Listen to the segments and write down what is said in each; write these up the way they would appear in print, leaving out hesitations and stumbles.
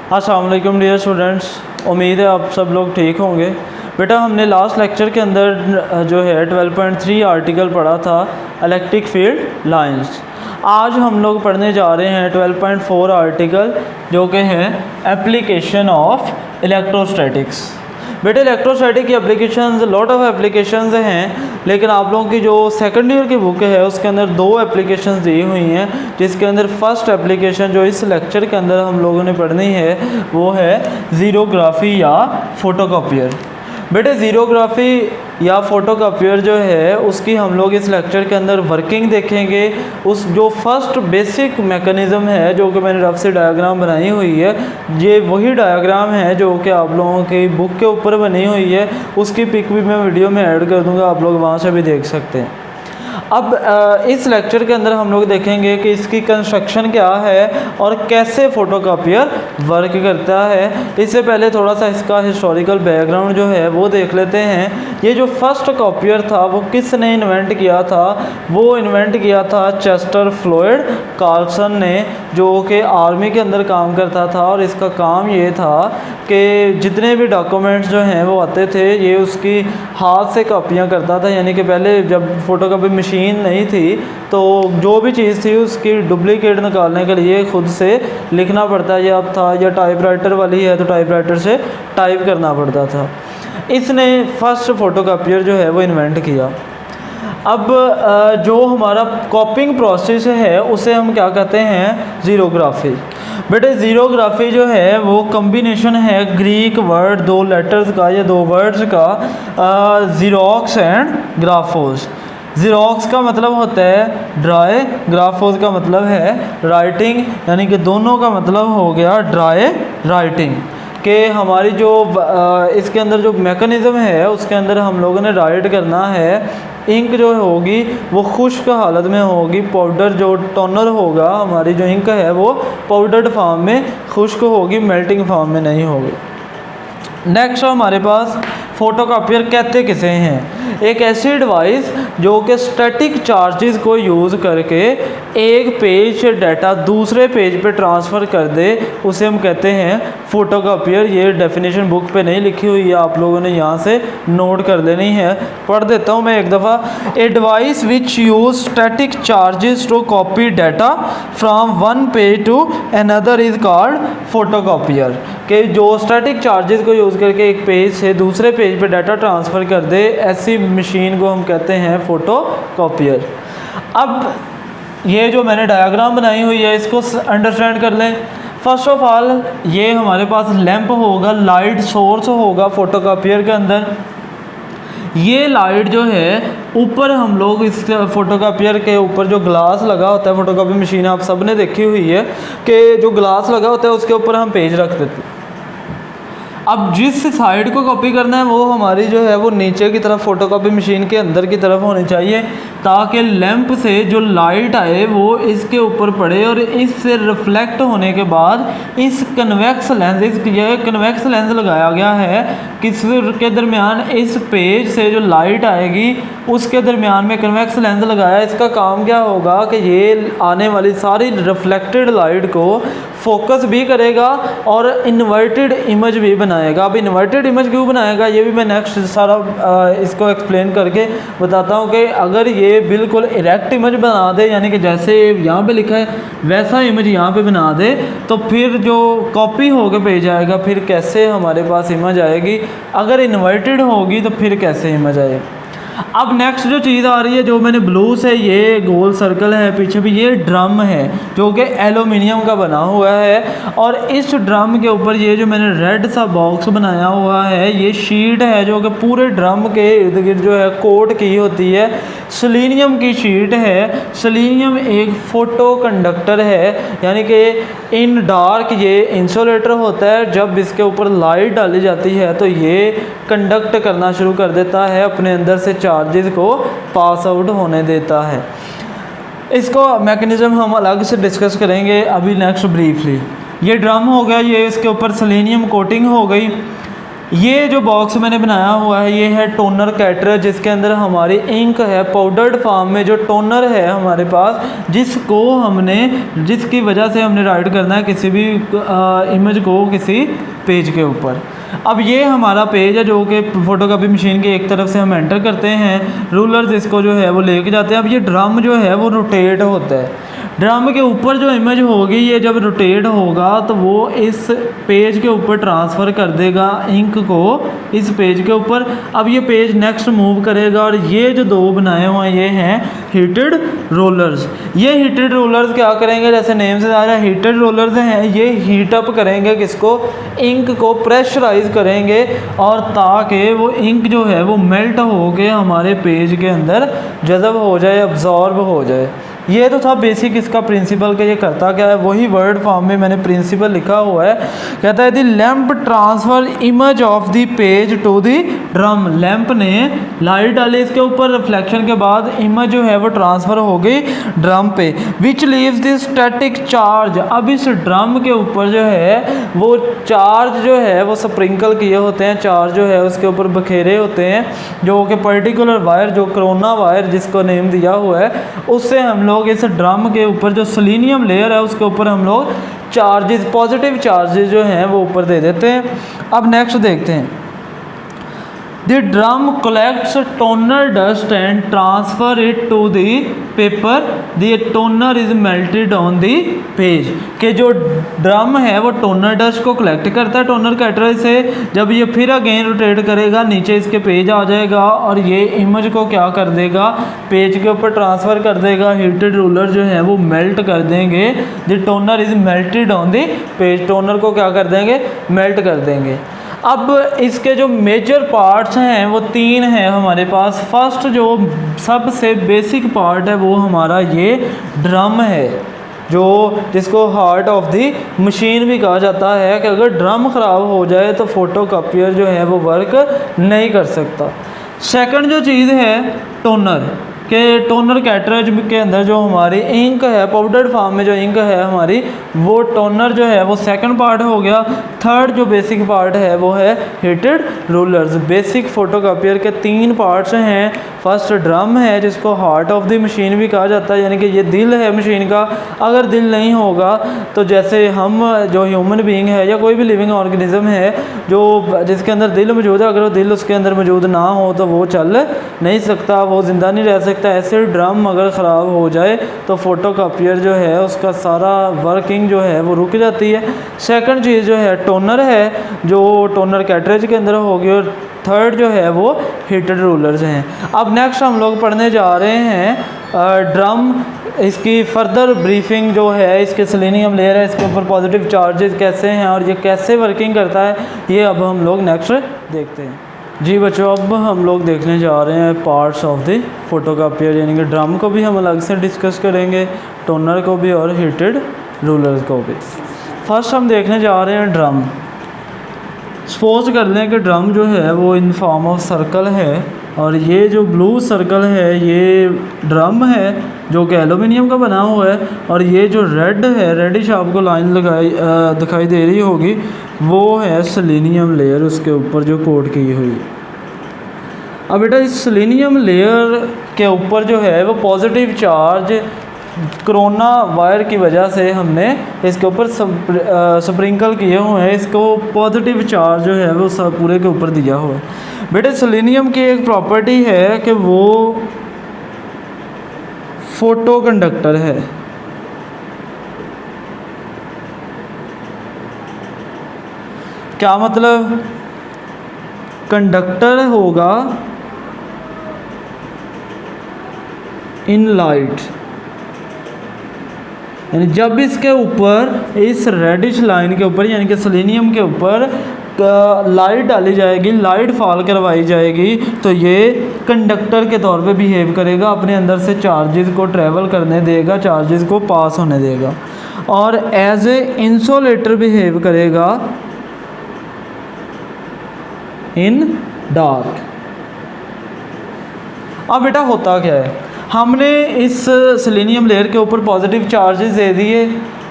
अस्सलाम वालेकुम dear students, उम्मीद है आप सब लोग ठीक होंगे। बेटा हमने लास्ट लेक्चर के अंदर जो है 12.3 आर्टिकल पढ़ा था इलेक्ट्रिक फील्ड लाइंस। आज हम लोग पढ़ने जा रहे हैं 12.4 आर्टिकल जो कि है एप्लीकेशन ऑफ इलेक्ट्रोस्टैटिक्स। बेटे इलेक्ट्रोस्टैटिक की एप्लीकेशंस लॉट ऑफ एप्लीकेशंस हैं, लेकिन आप लोगों की जो सेकंड ईयर की बुक है उसके अंदर 2 एप्लीकेशंस दी हुई हैं, जिसके अंदर फर्स्ट एप्लीकेशन जो इस लेक्चर के अंदर हम लोगों ने पढ़नी है वो है ज़ीरोग्राफी या फ़ोटोकॉपियर। बेटे ज़ीरोग्राफी या फ़ोटोकॉपियर जो है उसकी हम लोग इस लेक्चर के अंदर वर्किंग देखेंगे। उस जो फर्स्ट बेसिक मैकेनिज़्म है जो कि मैंने रफ से डायग्राम बनाई हुई है, ये वही डायग्राम है जो कि आप लोगों की बुक के ऊपर बनी हुई है। उसकी पिक भी मैं वीडियो में ऐड कर दूंगा, आप लोग वहाँ से भी देख सकते हैं। अब इस लेक्चर के अंदर हम लोग देखेंगे कि इसकी कंस्ट्रक्शन क्या है और कैसे फ़ोटोकॉपियर वर्क करता है। इससे पहले थोड़ा सा इसका हिस्टोरिकल बैकग्राउंड जो है वो देख लेते हैं। ये जो फर्स्ट कॉपियर था वो किसने इन्वेंट किया था? वो इन्वेंट किया था चेस्टर फ्लोयड कार्लसन ने, जो कि आर्मी के अंदर काम करता था। और इसका काम ये था कि जितने भी डॉक्यूमेंट्स जो हैं वो आते थे ये उसकी हाथ से कॉपियाँ करता था। यानी कि पहले जब फ़ोटोकॉपी मशीन नहीं थी तो जो भी चीज़ थी उसकी डुप्लीकेट निकालने के लिए खुद से लिखना पड़ता या था, या टाइपराइटर वाली है तो टाइपराइटर से टाइप करना पड़ता था। इसने फर्स्ट फ़ोटोकॉपियर जो है वो इन्वेंट किया। अब जो हमारा कॉपिंग प्रोसेस है उसे हम क्या कहते हैं? ज़ीरोग्राफी। बेटे ज़ीरोग्राफी जो है वो कम्बिनेशन है ग्रीक वर्ड 2 लेटर्स का या 2 वर्ड्स का, ज़ीरोक्स एंड ग्राफोस। ज़ीरोक्स का मतलब होता है ड्राई, ग्राफोस का मतलब है राइटिंग, यानी कि दोनों का मतलब हो गया ड्राई राइटिंग। कि हमारी जो इसके अंदर जो मैकेनिज़्म है उसके अंदर हम लोगों ने राइट करना है। इंक जो होगी वो खुश्क हालत में होगी, पाउडर जो टोनर होगा हमारी जो इंक है वो पाउडर्ड फॉर्म में खुश्क होगी, मेल्टिंग फॉर्म में नहीं होगी। नेक्स्ट हमारे पास फ़ोटोकॉपियर कहते किसे हैं? एक ऐसी डिवाइस जो कि स्टैटिक चार्जेस को यूज़ करके एक पेज से डाटा दूसरे पेज पे ट्रांसफ़र कर दे, उसे हम कहते हैं फ़ोटोकॉपियर। ये डेफिनेशन बुक पे नहीं लिखी हुई है, आप लोगों ने यहाँ से नोट कर लेनी है। पढ़ देता हूँ मैं एक दफ़ा। A device which use static charges to copy data from one page to another is called photocopier. कि जो स्टैटिक चार्जेस को यूज़ करके एक पेज से दूसरे पेज पे डाटा ट्रांसफ़र कर दे, ऐसी मशीन को हम कहते हैं फ़ोटोकॉपियर। अब ये जो मैंने डायग्राम बनाई हुई है इसको अंडरस्टैंड कर लें। फर्स्ट ऑफ ऑल ये हमारे पास लैंप होगा, लाइट सोर्स होगा फ़ोटोकॉपियर के अंदर। ये लाइट जो है ऊपर हम लोग इस फ़ोटोकॉपियर के ऊपर जो ग्लास लगा होता है, फ़ोटोकॉपी मशीन आप सब ने देखी हुई है कि जो ग्लास लगा होता है उसके ऊपर हम पेज रख देते हैं। अब जिस साइड को कॉपी करना है वो हमारी जो है वो नीचे की तरफ फ़ोटोकॉपी मशीन के अंदर की तरफ होनी चाहिए, ताकि लैंप से जो लाइट आए वो इसके ऊपर पड़े और इससे रिफ्लेक्ट होने के बाद इस कन्वेक्स लेंस, ये कन्वेक्स लेंस लगाया गया है किस के दरमियान, इस पेज से जो लाइट आएगी उसके दरमियान में कन्वेक्स लेंस लगाया। इसका काम क्या होगा कि ये आने वाली सारी रिफ्लेक्टेड लाइट को फोकस भी करेगा और इन्वर्टेड इमेज भी बनाएगा। अब इन्वर्टेड इमेज क्यों बनाएगा ये भी मैं नेक्स्ट सारा इसको एक्सप्लेन करके बताता हूँ। कि अगर ये बिल्कुल इरेक्ट इमेज बना दे, यानी कि जैसे यहाँ पे लिखा है वैसा इमेज यहाँ पे बना दे, तो फिर जो कॉपी होकर पेज आएगा फिर कैसे हमारे पास इमेज आएगी? अगर इन्वर्टेड होगी तो फिर कैसे इमेज आएगी? अब नेक्स्ट जो चीज़ आ रही है जो मैंने ब्लू से ये गोल सर्कल है पीछे भी, ये ड्रम है जो कि एल्यूमिनियम का बना हुआ है। और इस ड्रम के ऊपर ये जो मैंने रेड सा बॉक्स बनाया हुआ है ये शीट है जो कि पूरे ड्रम के इर्द गिर्द जो है कोट की होती है। सेलेनियम की शीट है। सेलेनियम एक फ़ोटो कंडक्टर है, यानी कि इन डार्क ये इंसुलेटर होता है। जब इसके ऊपर लाइट डाली जाती है तो ये कंडक्ट करना शुरू कर देता है, अपने अंदर से चार्जेस को पास आउट होने देता है। इसको मैकेनिज़्म हम अलग से डिस्कस करेंगे अभी नेक्स्ट ब्रीफली। ये ड्रम हो गया, ये इसके ऊपर सेलेनियम कोटिंग हो गई। ये जो बॉक्स मैंने बनाया हुआ है ये है टोनर कैटरेज, जिसके अंदर हमारी इंक है पाउडर्ड फॉर्म में, जो टोनर है हमारे पास, जिसकी वजह से हमने राइट करना है किसी भी इमेज को किसी पेज के ऊपर। अब ये हमारा पेज है जो कि फ़ोटोकॉपी मशीन के एक तरफ से हम एंटर करते हैं, रूलर्स इसको जो है वो लेके जाते हैं। अब ये ड्रम जो है वो रोटेट होता है, ड्रम के ऊपर जो इमेज होगी ये जब रोटेट होगा तो वो इस पेज के ऊपर ट्रांसफ़र कर देगा इंक को इस पेज के ऊपर। अब ये पेज नेक्स्ट मूव करेगा और ये जो दो बनाए हुए हैं ये हैं हीटेड रोलर्स। ये हीटेड रोलर्स क्या करेंगे, जैसे नेम से आ रहा है हीटेड रोलर्स हैं, ये हीट अप करेंगे किसको, इंक को प्रेशराइज करेंगे, और ताकि वो इंक जो है वो मेल्ट हो के हमारे पेज के अंदर जज़ब हो जाए, अब्जॉर्ब हो जाए। ये तो था बेसिक इसका प्रिंसिपल कि ये करता क्या है, वही वर्ड फॉर्म में मैंने प्रिंसिपल लिखा हुआ है। कहता है the lamp transfer image of the page to the drum. Lamp ने लाइट डाली इसके ऊपर, रिफ्लेक्शन के बाद इमेज जो है वो ट्रांसफ़र हो गई ड्रम पे, विच लीव्स द स्टैटिक चार्ज। अब इस ड्रम के ऊपर जो है वो चार्ज जो है वो स्प्रिंकल किए होते हैं, चार्ज जो है उसके ऊपर बखेरे होते हैं, जो कि पर्टिकुलर वायर, जो कोरोना वायर जिसको नेम दिया हुआ है, उससे हम लोग इस ड्रम के ऊपर जो सेलेनियम लेयर है उसके ऊपर हम लोग चार्जेस, पॉजिटिव चार्जेस जो हैं वो ऊपर दे देते हैं। अब नेक्स्ट देखते हैं, the drum collects toner dust and transfer it to the paper, the toner is melted on the page. के जो ड्रम है वो टोनर डस्ट को कलेक्ट करता है टोनर कैटरेज से, जब ये फिर अगेन रोटेट करेगा नीचे इसके पेज आ जाएगा और ये इमेज को क्या कर देगा, पेज के ऊपर ट्रांसफ़र कर देगा। हीटेड रूलर जो है वो मेल्ट कर देंगे, the toner is melted on the page, toner को क्या कर देंगे, मेल्ट कर देंगे। अब इसके जो मेजर पार्ट्स हैं वो तीन हैं हमारे पास। फर्स्ट जो सबसे बेसिक पार्ट है वो हमारा ये ड्रम है, जो जिसको हार्ट ऑफ द मशीन भी कहा जाता है, कि अगर ड्रम ख़राब हो जाए तो फोटोकॉपियर जो है वो वर्क नहीं कर सकता। सेकंड जो चीज़ है टोनर, के टोनर कैटरेज के अंदर जो हमारी इंक है, पाउडर्ड फॉर्म में जो इंक है हमारी, वो टोनर जो है वो सेकंड पार्ट हो गया। थर्ड जो बेसिक पार्ट है वो है हीटेड रूलर्स। बेसिक फोटोकॉपियर के तीन पार्ट्स हैं। फर्स्ट ड्रम है जिसको हार्ट ऑफ द मशीन भी कहा जाता है, यानी कि ये दिल है मशीन का। अगर दिल नहीं होगा तो जैसे हम जो ह्यूमन बीइंग है या कोई भी लिविंग ऑर्गेनिज्म है जो जिसके अंदर दिल मौजूद है, अगर वो दिल उसके अंदर मौजूद ना हो तो वो चल नहीं सकता, वो ज़िंदा नहीं रह सकता। ऐसे ड्रम अगर ख़राब हो जाए तो फोटोकॉपियर जो है उसका सारा वर्किंग जो है वो रुक जाती है। सेकंड चीज़ जो है टोनर है, जो टोनर कैटरेज के अंदर होगी, और थर्ड जो है वो हीटेड रूलर्स हैं। अब नेक्स्ट हम लोग पढ़ने जा रहे हैं ड्रम, इसकी फर्दर ब्रीफिंग जो है, इसके सेलेनियम लेयर है, इसके ऊपर पॉजिटिव चार्जेस कैसे हैं और ये कैसे वर्किंग करता है, ये अब हम लोग नेक्स्ट देखते हैं। जी बच्चों, अब हम लोग देखने जा रहे हैं पार्ट्स ऑफ द फोटोकॉपियर, यानी कि ड्रम को भी हम अलग से डिस्कस करेंगे, टोनर को भी और हीटेड रूलर को भी। फर्स्ट हम देखने जा रहे हैं ड्रम। सपोज कर लें कि ड्रम जो है वो इन फॉर्म ऑफ सर्कल है, और ये जो ब्लू सर्कल है ये ड्रम है जो कि एलुमिनियम का बना हुआ है, और ये जो रेड है, रेडिश आपको लाइन दिखाई दे रही होगी, वो है सेलेनियम लेयर, उसके ऊपर जो कोट की हुई। अब बेटा इस सेलेनियम लेयर के ऊपर जो है वो पॉजिटिव चार्ज कोरोना वायर की वजह से हमने इसके ऊपर स्प्रिंकल किए हुए हैं, इसको पॉजिटिव चार्ज जो है वो सब पूरे के ऊपर दिया हुआ है। बेटे सेलेनियम की एक प्रॉपर्टी है कि वो फोटो कंडक्टर है। क्या मतलब, कंडक्टर होगा इन लाइट, यानी जब इसके ऊपर इस रेडिश लाइन के ऊपर यानी कि सेलेनियम के ऊपर लाइट डाली जाएगी, लाइट फॉल करवाई जाएगी, तो ये कंडक्टर के तौर पे बिहेव करेगा, अपने अंदर से चार्जेस को ट्रैवल करने देगा, चार्जेस को पास होने देगा, और एज ए इंसुलेटर बिहेव करेगा इन डार्क। अब बेटा होता क्या है, हमने इस सेलेनियम लेयर के ऊपर पॉजिटिव चार्जेस दे दिए,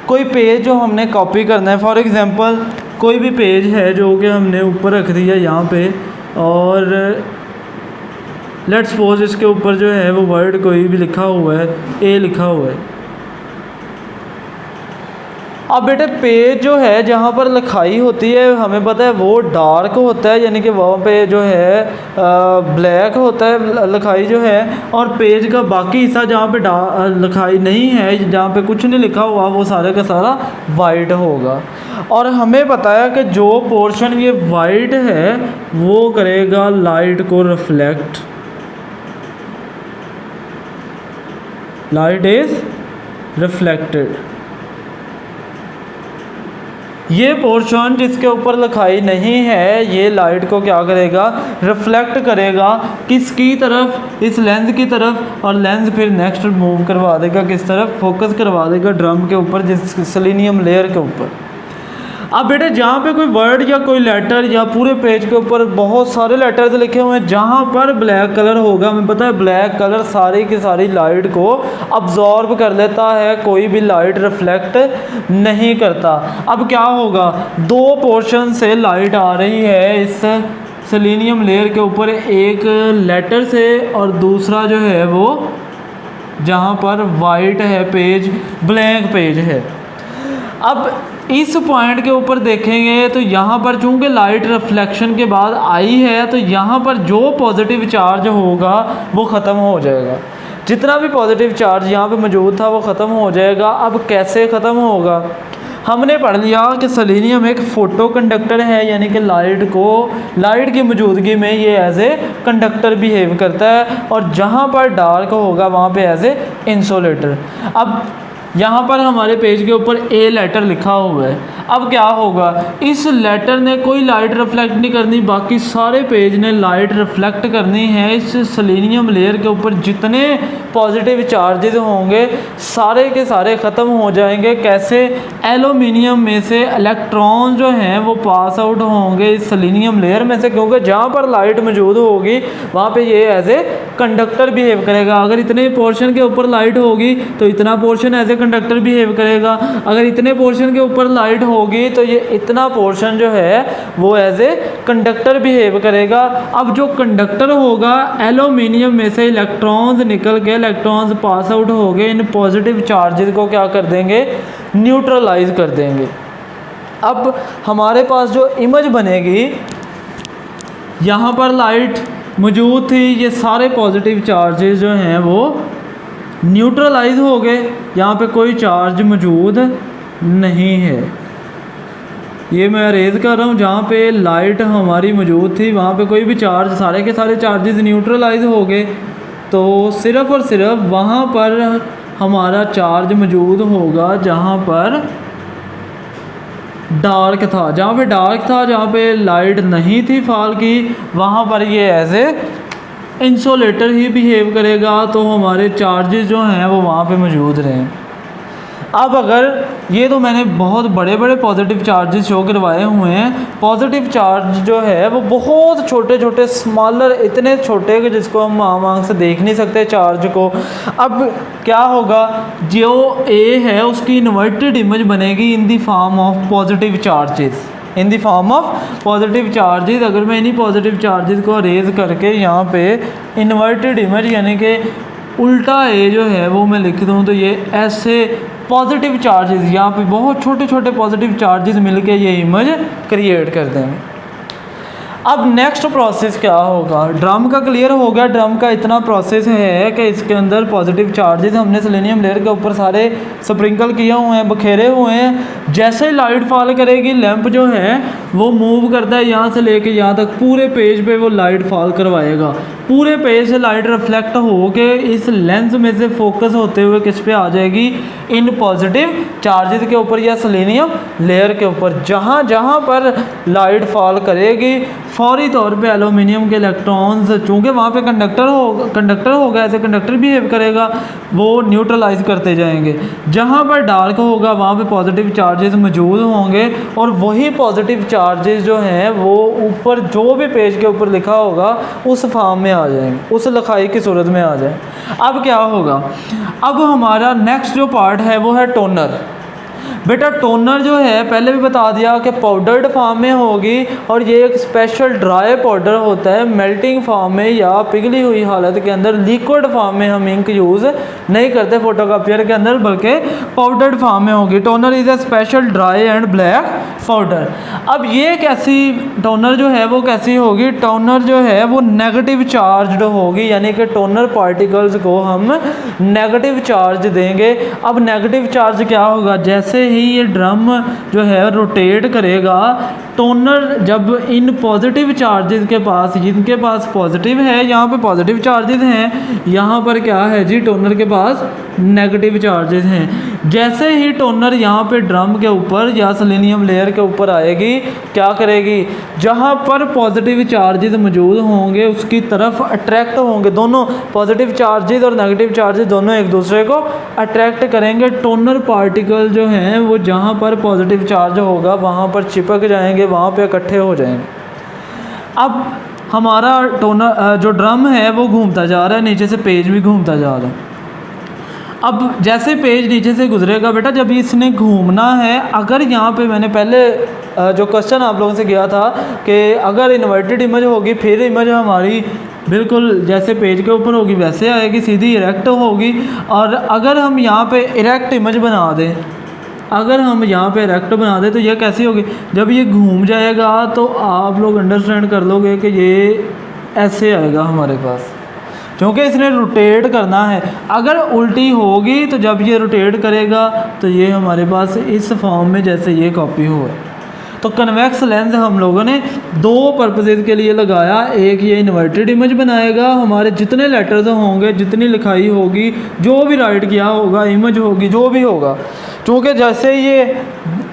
कोई पेज जो हमने कॉपी करना है, फॉर एग्जांपल कोई भी पेज है जो कि हमने ऊपर रख दिया यहाँ पे, और लेट्स सपोज इसके ऊपर जो है वो वर्ड कोई भी लिखा हुआ है, ए लिखा हुआ है। अब बेटे पेज जो है जहाँ पर लिखाई होती है हमें पता है वो डार्क होता है, यानी कि वहाँ पे जो है ब्लैक होता है लिखाई जो है, और पेज का बाकी हिस्सा जहाँ पे लिखाई नहीं है, जहाँ पे कुछ नहीं लिखा हुआ, वो सारे का सारा वाइट होगा। और हमें पता है कि जो पोर्शन ये वाइट है वो करेगा लाइट को रिफ्लेक्ट, लाइट इज रिफ्लेक्टेड। ये पोर्शन जिसके ऊपर लिखाई नहीं है ये लाइट को क्या करेगा, रिफ्लेक्ट करेगा किसकी तरफ, इस लेंस की तरफ, और लेंस फिर नेक्स्ट मूव करवा देगा किस तरफ, फोकस करवा देगा ड्रम के ऊपर, जिस सेलेनियम लेयर के ऊपर। अब बेटे जहाँ पे कोई वर्ड या कोई लेटर या पूरे पेज के ऊपर बहुत सारे लेटर्स लिखे हुए हैं, जहाँ पर ब्लैक कलर होगा, हमें पता है ब्लैक कलर सारी की सारी लाइट को अब्जॉर्ब कर लेता है, कोई भी लाइट रिफ्लेक्ट नहीं करता। अब क्या होगा, दो पोर्शन से लाइट आ रही है इस सेलेनियम लेयर के ऊपर, एक लेटर से और दूसरा जो है वो जहाँ पर वाइट है पेज, ब्लैंक पेज है। अब इस पॉइंट के ऊपर देखेंगे तो यहाँ पर चूँकि लाइट रिफ्लेक्शन के बाद आई है तो यहाँ पर जो पॉजिटिव चार्ज होगा वो ख़त्म हो जाएगा, जितना भी पॉजिटिव चार्ज यहाँ पे मौजूद था वो ख़त्म हो जाएगा। अब कैसे ख़त्म होगा, हमने पढ़ लिया कि सेलेनियम एक फ़ोटो कंडक्टर है, यानी कि लाइट की मौजूदगी में ये एज ए कंडक्टर बिहेव करता है, और जहाँ पर डार्क होगा वहाँ पे एज ए इंसुलेटर। अब यहाँ पर हमारे पेज के ऊपर ए लेटर लिखा हुआ है, अब क्या होगा, इस लेटर ने कोई लाइट रिफ्लेक्ट नहीं करनी, बाकी सारे पेज ने लाइट रिफ्लेक्ट करनी है। इस सेलेनियम लेयर के ऊपर जितने पॉजिटिव चार्जेस होंगे सारे के सारे ख़त्म हो जाएंगे। कैसे, एल्यूमिनियम में से इलेक्ट्रॉन जो हैं वो पास आउट होंगे इस सेलेनियम लेयर में से, क्योंकि जहाँ पर लाइट मौजूद होगी वहाँ पे ये एज ए कंडक्टर बिहेव करेगा। अगर इतने पोर्शन के ऊपर लाइट होगी तो इतना portion as a conductor behave करेगा, अगर इतने पोर्शन के ऊपर लाइट होगी तो ये इतना पोर्शन जो है वो एज ए कंडक्टर बिहेव करेगा। अब जो कंडक्टर होगा, एल्यूमिनियम में से इलेक्ट्रॉन्स निकल के, इलेक्ट्रॉन्स पास आउट हो गए, इन पॉजिटिव चार्जेस को क्या कर देंगे, न्यूट्रलाइज कर देंगे। अब हमारे पास जो इमेज बनेगी, यहाँ पर लाइट मौजूद थी, ये सारे पॉजिटिव चार्जेस जो हैं वो न्यूट्रलाइज हो गए, यहाँ पे कोई चार्ज मौजूद नहीं है। ये मैं अरेज कर रहा हूँ, जहाँ पे लाइट हमारी मौजूद थी वहाँ पे कोई भी चार्ज, सारे के सारे चार्जेस न्यूट्रलाइज हो गए, तो सिर्फ़ और सिर्फ वहाँ पर हमारा चार्ज मौजूद होगा जहाँ पर डार्क था। जहाँ पे डार्क था, जहाँ पे लाइट नहीं थी फॉल की, वहाँ पर ये एज ए इंसुलेटर ही बिहेव करेगा, तो हमारे चार्जेस जो हैं वो वहाँ पे मौजूद रहें। अब अगर ये तो मैंने बहुत बड़े बड़े पॉजिटिव चार्जेस शो करवाए हुए हैं, पॉजिटिव चार्ज जो है वो बहुत छोटे छोटे स्मॉलर, इतने छोटे कि जिसको हम आँख से देख नहीं सकते चार्ज को। अब क्या होगा, जो ए है उसकी इन्वर्टेड इमेज बनेगी in the form of positive charges, in the form of positive charges. अगर मैं इन्हीं पॉजिटिव चार्जेस को अरेज करके यहाँ पे इन्वर्टेड इमेज यानी कि उल्टा ए जो है वो मैं लिख दूँ, तो ये ऐसे पॉजिटिव चार्जेस, यहाँ पे बहुत छोटे छोटे पॉजिटिव चार्जेस मिलके ये इमेज क्रिएट कर देंगे। अब नेक्स्ट प्रोसेस क्या होगा, ड्रम का क्लियर हो गया। ड्रम का इतना प्रोसेस है कि इसके अंदर पॉजिटिव चार्जेस हमने सेलेनियम लेयर के ऊपर सारे स्प्रिंकल किए हुए हैं, बखेरे हुए हैं। जैसे ही लाइट फॉल करेगी, लैंप जो है वो मूव करता है यहाँ से लेके यहाँ तक, पूरे पेज पे वो लाइट फॉल करवाएगा। पूरे पेज से लाइट रिफ्लेक्ट हो के इस लेंस में से फोकस होते हुए किस पे आ जाएगी, इन पॉजिटिव चार्जेस के ऊपर या सेलेनियम लेयर के ऊपर। जहाँ जहाँ पर लाइट फॉल करेगी फौरी तौर पे एल्यूमिनियम के इलेक्ट्रॉन्स, चूँकि वहाँ पे कंडक्टर होगा ऐसे कंडक्टर बिहेव करेगा, वो न्यूट्रलाइज करते जाएंगे। जहाँ पर डार्क होगा वहाँ पे पॉजिटिव चार्जेस मौजूद होंगे, और वही पॉजिटिव चार्जेस जो हैं वो ऊपर जो भी पेज के ऊपर लिखा होगा उस फॉर्म में आ जाएंगे, उस लिखाई की सूरत में आ जाए। अब क्या होगा, अब हमारा नेक्स्ट जो पार्ट है वो है टोनर। बेटा टोनर जो है पहले भी बता दिया कि पाउडर्ड फॉर्म में होगी, और ये एक स्पेशल ड्राई पाउडर होता है। मेल्टिंग फॉर्म में या पिघली हुई हालत के अंदर लिक्विड फॉर्म में हम इंक यूज़ नहीं करते फोटोकॉपियर के अंदर, बल्कि पाउडर्ड फॉर्म में होगी। Toner is a special dry and black powder. अब ये कैसी टोनर जो है वो कैसी होगी? टोनर जो है वो नेगेटिव चार्ज्ड होगी, यानी कि टोनर पार्टिकल्स को हम नेगेटिव चार्ज देंगे। अब नेगेटिव चार्ज क्या होगा? जैसे ही ये ड्रम जो है रोटेट करेगा, टोनर जब इन पॉजिटिव चार्जेस के पास, जिनके पास पॉजिटिव है, यहाँ पे पॉजिटिव चार्जेस हैं, यहाँ पर क्या है जी? टोनर के पास नेगेटिव चार्जेस हैं। जैसे ही टोनर यहाँ पे ड्रम के ऊपर या सेलेनियम लेयर के ऊपर आएगी, क्या करेगी? जहाँ पर पॉजिटिव चार्जेस मौजूद होंगे उसकी तरफ अट्रैक्ट होंगे। दोनों पॉजिटिव चार्जेस और नेगेटिव चार्जेस दोनों एक दूसरे को अट्रैक्ट करेंगे। टोनर पार्टिकल जो हैं वो जहाँ पर पॉजिटिव चार्ज होगा वहाँ पर चिपक जाएंगे, वहाँ पे इकट्ठे हो जाएंगे। अब हमारा टोनर जो ड्रम है वो घूमता जा रहा है, नीचे से पेज भी घूमता जा रहा है। अब जैसे पेज नीचे से गुजरेगा बेटा, जब इसने घूमना है, अगर यहाँ पे मैंने पहले जो क्वेश्चन आप लोगों से किया था कि अगर इन्वर्टेड इमेज होगी फिर इमेज हमारी बिल्कुल जैसे पेज के ऊपर होगी वैसे आएगी, सीधी इरेक्ट होगी। और अगर हम यहाँ पे इरेक्ट इमेज बना दें, अगर हम यहाँ पे इरेक्ट बना दें तो ये कैसी होगी? जब ये घूम जाएगा तो आप लोग अंडरस्टैंड कर लोगे कि ये ऐसे आएगा हमारे पास, क्योंकि इसने रोटेट करना है। अगर उल्टी होगी तो जब ये रोटेट करेगा तो ये हमारे पास इस फॉर्म में जैसे ये कॉपी हुआ। तो कन्वेक्स लेंस हम लोगों ने दो पर्पसेस के लिए लगाया। एक ये इन्वर्टेड इमेज बनाएगा, हमारे जितने लेटर्स होंगे, जितनी लिखाई होगी, जो भी राइट किया होगा, इमेज होगी, जो भी होगा, क्योंकि जैसे ये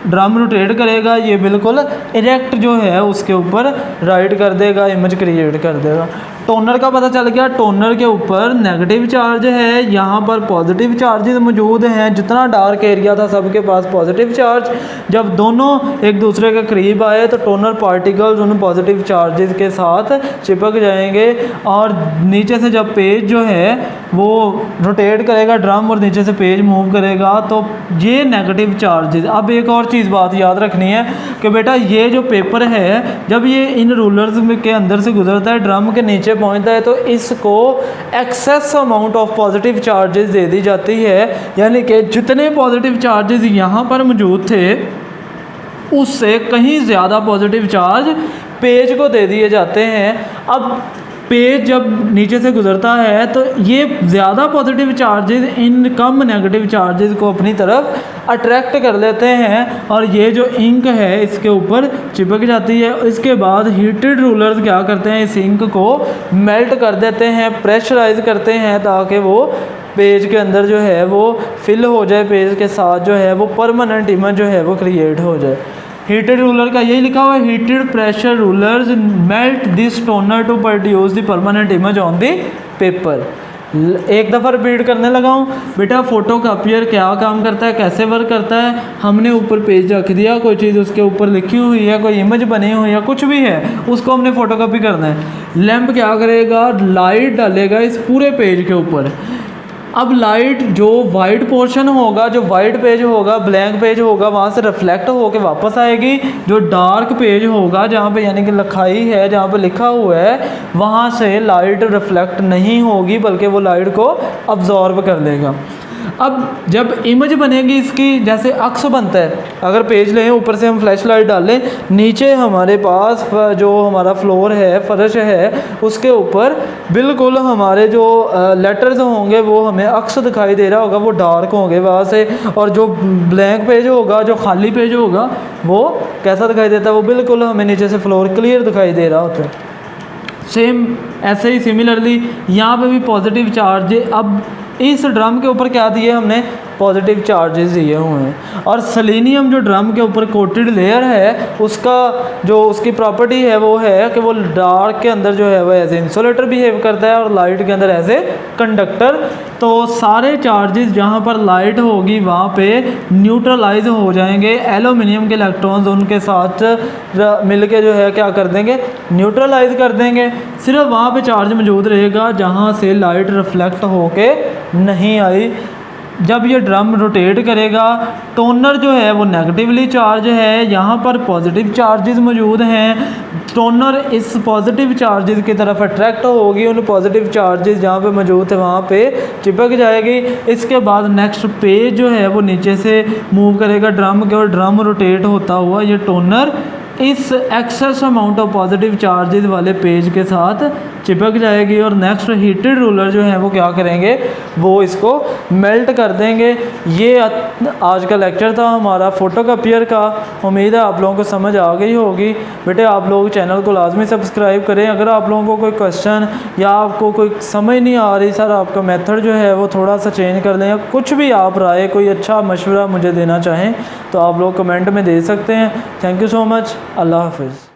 ड्रम रोटेट करेगा ये बिल्कुल इरेक्ट जो है उसके ऊपर राइट कर देगा, इमेज क्रिएट कर देगा। टोनर का पता चल गया, टोनर के ऊपर नेगेटिव चार्ज है, यहाँ पर पॉजिटिव चार्जेस मौजूद हैं। जितना डार्क एरिया था सबके पास पॉजिटिव चार्ज। जब दोनों एक दूसरे के करीब आए तो टोनर पार्टिकल्स उन पॉजिटिव चार्जेस के साथ चिपक जाएंगे, और नीचे से जब पेज जो है वो रोटेट करेगा ड्रम और नीचे से पेज मूव करेगा तो ये नेगेटिव चार्जेस। अब एक और चीज़ बात याद रखनी है कि बेटा ये जो पेपर है जब ये इन रूलर्स के अंदर से गुजरता है, ड्रम के नीचे पहुंचता है, तो इसको excess amount of positive charges दे दी जाती है। यानी कि जितने पॉजिटिव चार्जेस यहाँ पर मौजूद थे उससे कहीं ज़्यादा पॉजिटिव चार्ज पेज को दे दिए जाते हैं। अब पेज जब नीचे से गुजरता है तो ये ज़्यादा पॉजिटिव चार्जेस इन कम नेगेटिव चार्जेस को अपनी तरफ अट्रैक्ट कर लेते हैं, और ये जो इंक है इसके ऊपर चिपक जाती है। इसके बाद हीटेड रूलर्स क्या करते हैं? इस इंक को मेल्ट कर देते हैं, प्रेशराइज करते हैं, ताकि वो पेज के अंदर जो है वो फिल हो जाए, पेज के साथ जो है वो परमानेंट इमेज जो है वो क्रिएट हो जाए। हीटेड रूलर का यही लिखा हुआ है, heated pressure rollers melt this toner to produce the permanent image on the paper. एक दफ़ा रिपीट करने लगा हूँ बेटा, फोटोकॉपियर क्या काम करता है, कैसे वर्क करता है? हमने ऊपर पेज रख दिया, कोई चीज़ उसके ऊपर लिखी हुई है, कोई इमेज बनी हुई है, कुछ भी है, उसको हमने फ़ोटोकॉपी करना है। लैंप क्या करेगा? लाइट डालेगा इस पूरे पेज के ऊपर। अब लाइट जो वाइट पोर्शन होगा, जो वाइट पेज होगा, ब्लैंक पेज होगा, वहाँ से रिफ्लेक्ट होकर वापस आएगी। जो डार्क पेज होगा जहाँ पे यानी कि लिखाई है, जहाँ पे लिखा हुआ है, वहाँ से लाइट रिफ्लेक्ट नहीं होगी बल्कि वो लाइट को अब्जॉर्ब कर लेगा। अब जब इमेज बनेगी इसकी, जैसे अक्स बनता है, अगर पेज लें ऊपर से हम फ्लैश लाइट डालें, नीचे हमारे पास जो हमारा फ्लोर है, फर्श है, उसके ऊपर बिल्कुल हमारे जो लेटर्स होंगे वो हमें अक्स दिखाई दे रहा होगा, वो डार्क होंगे वहाँ से। और जो ब्लैंक पेज होगा, जो खाली पेज होगा, वो कैसा दिखाई देता है? वो बिल्कुल हमें नीचे से फ्लोर क्लियर दिखाई दे रहा होता है। सेम ऐसे ही सिमिलरली यहाँ पे भी पॉजिटिव चार्ज। अब इस ड्रम के ऊपर क्या दिए हमने? पॉजिटिव चार्जेस दिए हुए हैं। और सेलेनियम जो ड्रम के ऊपर कोटेड लेयर है, उसका जो उसकी प्रॉपर्टी है वो है कि वो डार्क के अंदर जो है वो एज ए इंसुलेटर बिहेव करता है और लाइट के अंदर एज ए कंडक्टर। तो सारे चार्जेस जहाँ पर लाइट होगी वहाँ पे न्यूट्रलाइज हो जाएंगे। एल्यूमिनियम के इलेक्ट्रॉन्स उनके साथ मिलके जो है क्या कर देंगे? न्यूट्रलाइज कर देंगे। सिर्फ वहाँ पे चार्ज मौजूद रहेगा जहाँ से लाइट रिफ्लेक्ट होके नहीं आई। जब ये ड्रम रोटेट करेगा, टोनर जो है वो नेगेटिवली चार्ज है, यहाँ पर पॉजिटिव चार्जेस मौजूद हैं। टोनर इस पॉजिटिव चार्जेस की तरफ अट्रैक्ट होगी, उन पॉजिटिव चार्जेस जहाँ पे मौजूद है वहाँ पे चिपक जाएगी। इसके बाद नेक्स्ट पेज जो है वो नीचे से मूव करेगा ड्रम के, और ड्रम रोटेट होता हुआ ये टोनर इस access amount of positive charges वाले पेज के साथ चिपक जाएगी। और नेक्स्ट हीटेड रूलर जो है वो क्या करेंगे, वो इसको मेल्ट कर देंगे। ये आज का लेक्चर था हमारा फोटोकॉपियर का। उम्मीद है आप लोगों को समझ आ गई होगी। बेटे आप लोग चैनल को लाजमी सब्सक्राइब करें। अगर आप लोगों को कोई क्वेश्चन या आपको कोई समझ नहीं आ रही, सर आपका मेथड जो है वो थोड़ा सा चेंज कर लें, या कुछ भी आप राय कोई अच्छा मशवरा मुझे देना चाहें तो आप लोग कमेंट में दे सकते हैं। Thank you so much. अल्लाह हाफिज़।